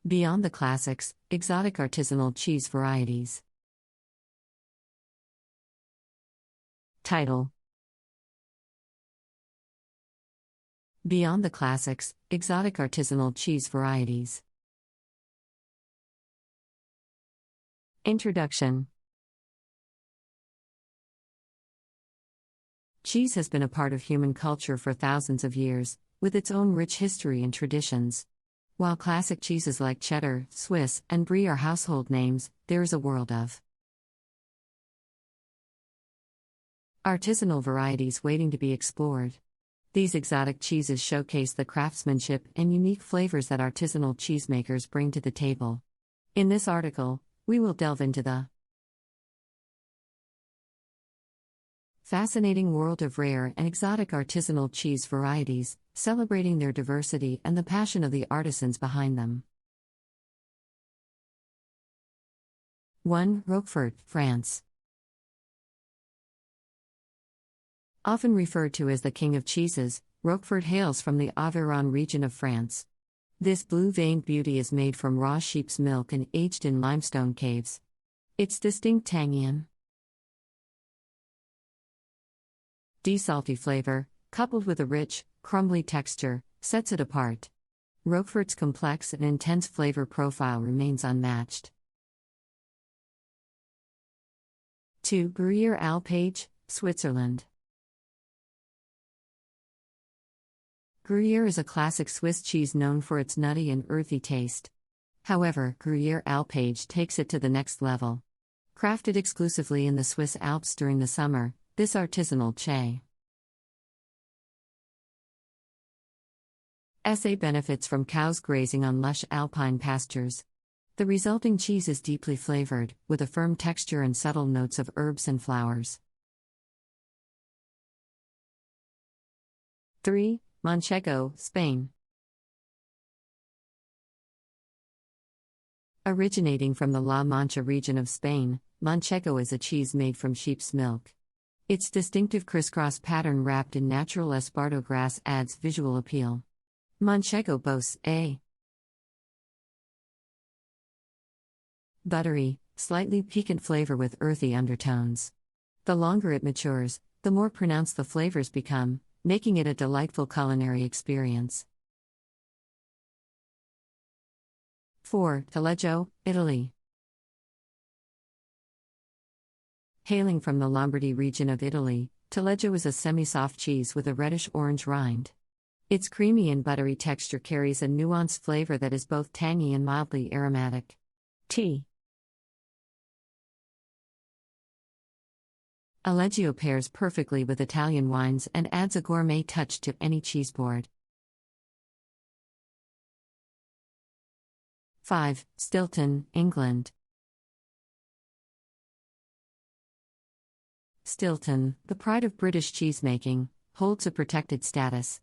Beyond the classics, exotic artisanal cheese varieties. Title: Beyond the classics, exotic artisanal cheese varieties. Introduction. Cheese has been a part of human culture for thousands of years, with its own rich history and traditions. While classic cheeses like cheddar, Swiss, and brie are household names, there is a world of artisanal varieties waiting to be explored. These exotic cheeses showcase the craftsmanship and unique flavors that artisanal cheesemakers bring to the table. In this article, we will delve into the fascinating world of rare and exotic artisanal cheese varieties, celebrating their diversity and the passion of the artisans behind them. 1. Roquefort, France. Often referred to as the king of cheeses, Roquefort hails from the Aveyron region of France. This blue-veined beauty is made from raw sheep's milk and aged in limestone caves. Its distinct tangy and salty flavor, coupled with a rich, crumbly texture, sets it apart. Roquefort's complex and intense flavor profile remains unmatched. 2. Gruyère Alpage, Switzerland. Gruyère is a classic Swiss cheese known for its nutty and earthy taste. However, Gruyère Alpage takes it to the next level. Crafted exclusively in the Swiss Alps during the summer, this artisanal cheese benefits from cows grazing on lush alpine pastures. The resulting cheese is deeply flavored, with a firm texture and subtle notes of herbs and flowers. 3. Manchego, Spain. Originating from the La Mancha region of Spain, Manchego is a cheese made from sheep's milk. Its distinctive crisscross pattern wrapped in natural esparto grass adds visual appeal. Manchego boasts a buttery, slightly piquant flavor with earthy undertones. The longer it matures, the more pronounced the flavors become, making it a delightful culinary experience. 4. Taleggio, Italy. Hailing from the Lombardy region of Italy, Taleggio is a semi-soft cheese with a reddish-orange rind. Its creamy and buttery texture carries a nuanced flavor that is both tangy and mildly aromatic. Taleggio pairs perfectly with Italian wines and adds a gourmet touch to any cheese board. 5. Stilton, England. Stilton, the pride of British cheesemaking, holds a protected status.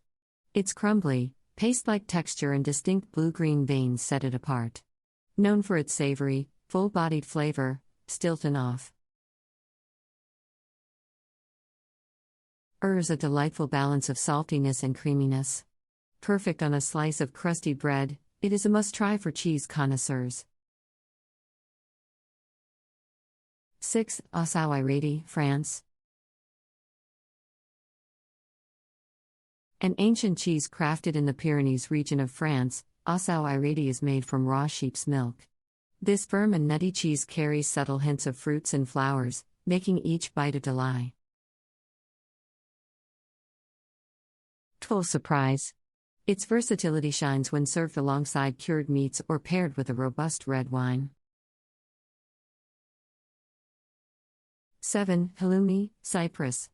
Its crumbly, paste-like texture and distinct blue-green veins set it apart. Known for its savory, full-bodied flavor, Stilton offers a delightful balance of saltiness and creaminess. Perfect on a slice of crusty bread, it is a must-try for cheese connoisseurs. 6. Ossaou-Iraty, France. An ancient cheese crafted in the Pyrenees region of France, Ossaou-Iraty is made from raw sheep's milk. This firm and nutty cheese carries subtle hints of fruits and flowers, making each bite a delight. Full surprise. Its versatility shines when served alongside cured meats or paired with a robust red wine. 7. Halloumi, Cyprus.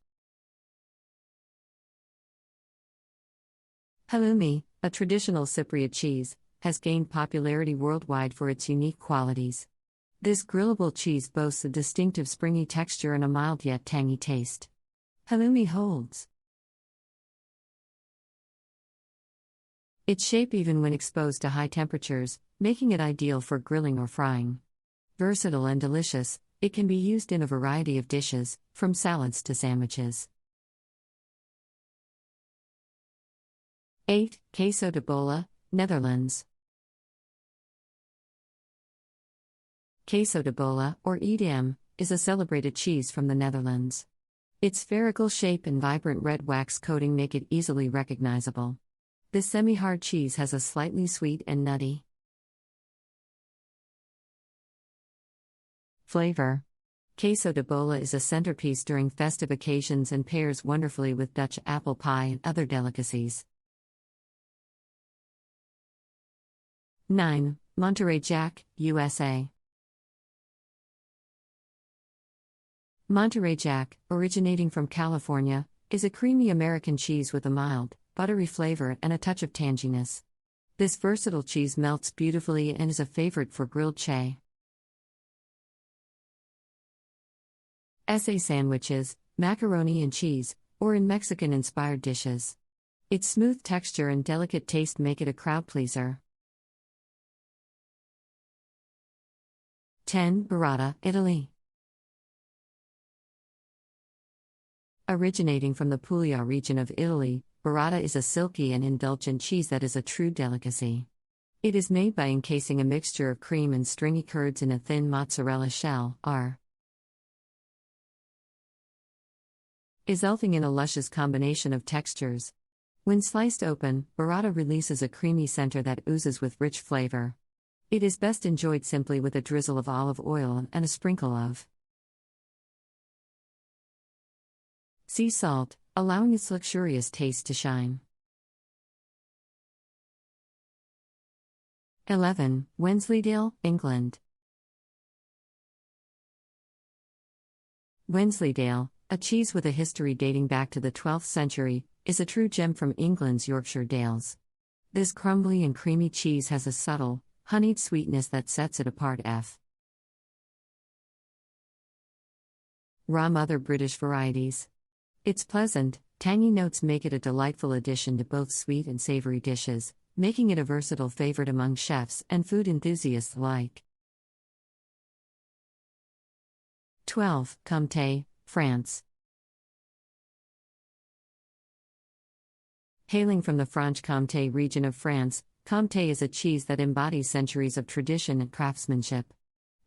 Halloumi, a traditional Cypriot cheese, has gained popularity worldwide for its unique qualities. This grillable cheese boasts a distinctive springy texture and a mild yet tangy taste. Halloumi holds its shape even when exposed to high temperatures, making it ideal for grilling or frying. Versatile and delicious, it can be used in a variety of dishes, from salads to sandwiches. 8. Queso de bola, Netherlands. Queso de bola, or Edam, is a celebrated cheese from the Netherlands. Its spherical shape and vibrant red wax coating make it easily recognizable. This semi-hard cheese has a slightly sweet and nutty flavor. Queso de bola is a centerpiece during festive occasions and pairs wonderfully with Dutch apple pie and other delicacies. 9. Monterey Jack, USA. Monterey Jack, originating from California, is a creamy American cheese with a mild, buttery flavor and a touch of tanginess. This versatile cheese melts beautifully and is a favorite for grilled sandwiches, macaroni and cheese, or in Mexican-inspired dishes. Its smooth texture and delicate taste make it a crowd pleaser. 10. Burrata, Italy. Originating from the Puglia region of Italy, burrata is a silky and indulgent cheese that is a true delicacy. It is made by encasing a mixture of cream and stringy curds in a thin mozzarella shell, resulting in a luscious combination of textures. When sliced open, burrata releases a creamy center that oozes with rich flavor. It is best enjoyed simply with a drizzle of olive oil and a sprinkle of sea salt, allowing its luxurious taste to shine. 11. Wensleydale, England. Wensleydale, a cheese with a history dating back to the 12th century, is a true gem from England's Yorkshire Dales. This crumbly and creamy cheese has a subtle, honeyed sweetness that sets it apart. Raw Mother British varieties. Its pleasant, tangy notes make it a delightful addition to both sweet and savory dishes, making it a versatile favorite among chefs and food enthusiasts alike. 12. Comté, France. Hailing from the Franche-Comté region of France, Comté is a cheese that embodies centuries of tradition and craftsmanship.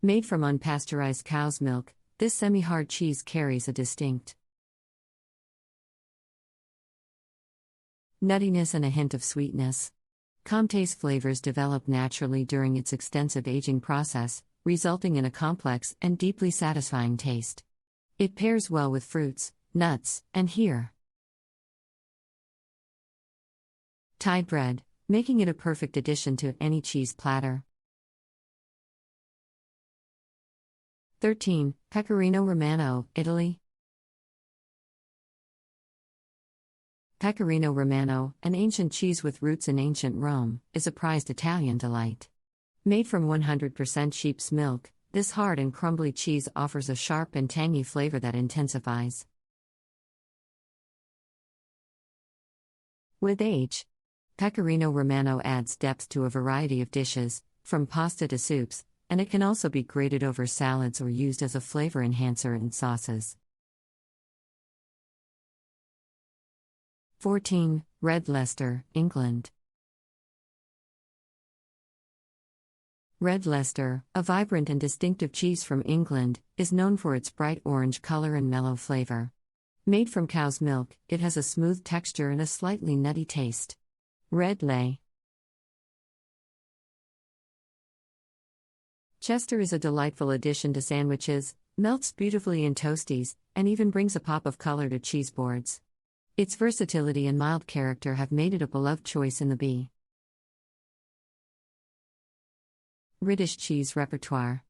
Made from unpasteurized cow's milk, this semi-hard cheese carries a distinct nuttiness and a hint of sweetness. Comté's flavors develop naturally during its extensive aging process, resulting in a complex and deeply satisfying taste. It pairs well with fruits, nuts, and tide bread, making it a perfect addition to any cheese platter. 13. Pecorino Romano, Italy. Pecorino Romano, an ancient cheese with roots in ancient Rome, is a prized Italian delight. Made from 100% sheep's milk, this hard and crumbly cheese offers a sharp and tangy flavor that intensifies with age. Pecorino Romano adds depth to a variety of dishes, from pasta to soups, and it can also be grated over salads or used as a flavor enhancer in sauces. 14. Red Leicester, England. Red Leicester, a vibrant and distinctive cheese from England, is known for its bright orange color and mellow flavor. Made from cow's milk, it has a smooth texture and a slightly nutty taste. Red Leicester is a delightful addition to sandwiches, melts beautifully in toasties, and even brings a pop of color to cheese boards. Its versatility and mild character have made it a beloved choice in the British cheese repertoire.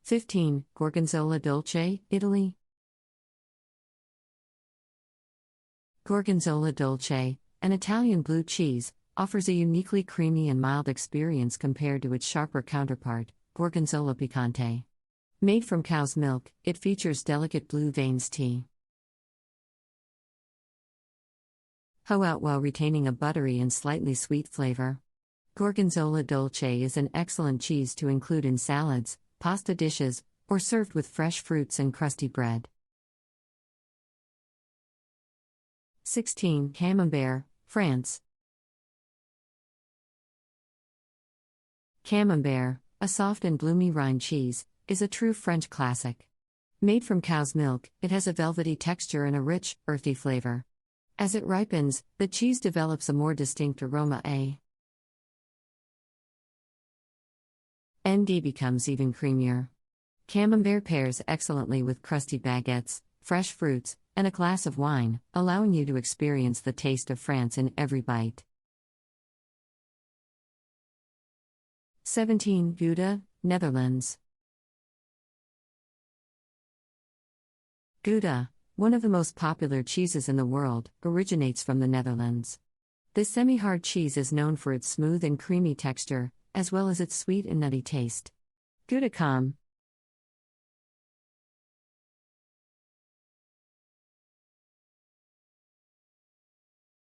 15. Gorgonzola Dolce, Italy. Gorgonzola Dolce, an Italian blue cheese, offers a uniquely creamy and mild experience compared to its sharper counterpart, Gorgonzola Picante. Made from cow's milk, it features delicate blue veins out while retaining a buttery and slightly sweet flavor. Gorgonzola Dolce is an excellent cheese to include in salads, pasta dishes, or served with fresh fruits and crusty bread. 16. Camembert, France. Camembert, a soft and bloomy rind cheese, is a true French classic. Made from cow's milk, it has a velvety texture and a rich, earthy flavor. As it ripens, the cheese develops a more distinct aroma. ND becomes even creamier. Camembert pairs excellently with crusty baguettes, fresh fruits, and a glass of wine, allowing you to experience the taste of France in every bite. 17. Gouda, Netherlands. Gouda, one of the most popular cheeses in the world, originates from the Netherlands. This semi-hard cheese is known for its smooth and creamy texture, as well as its sweet and nutty taste. Gouda com,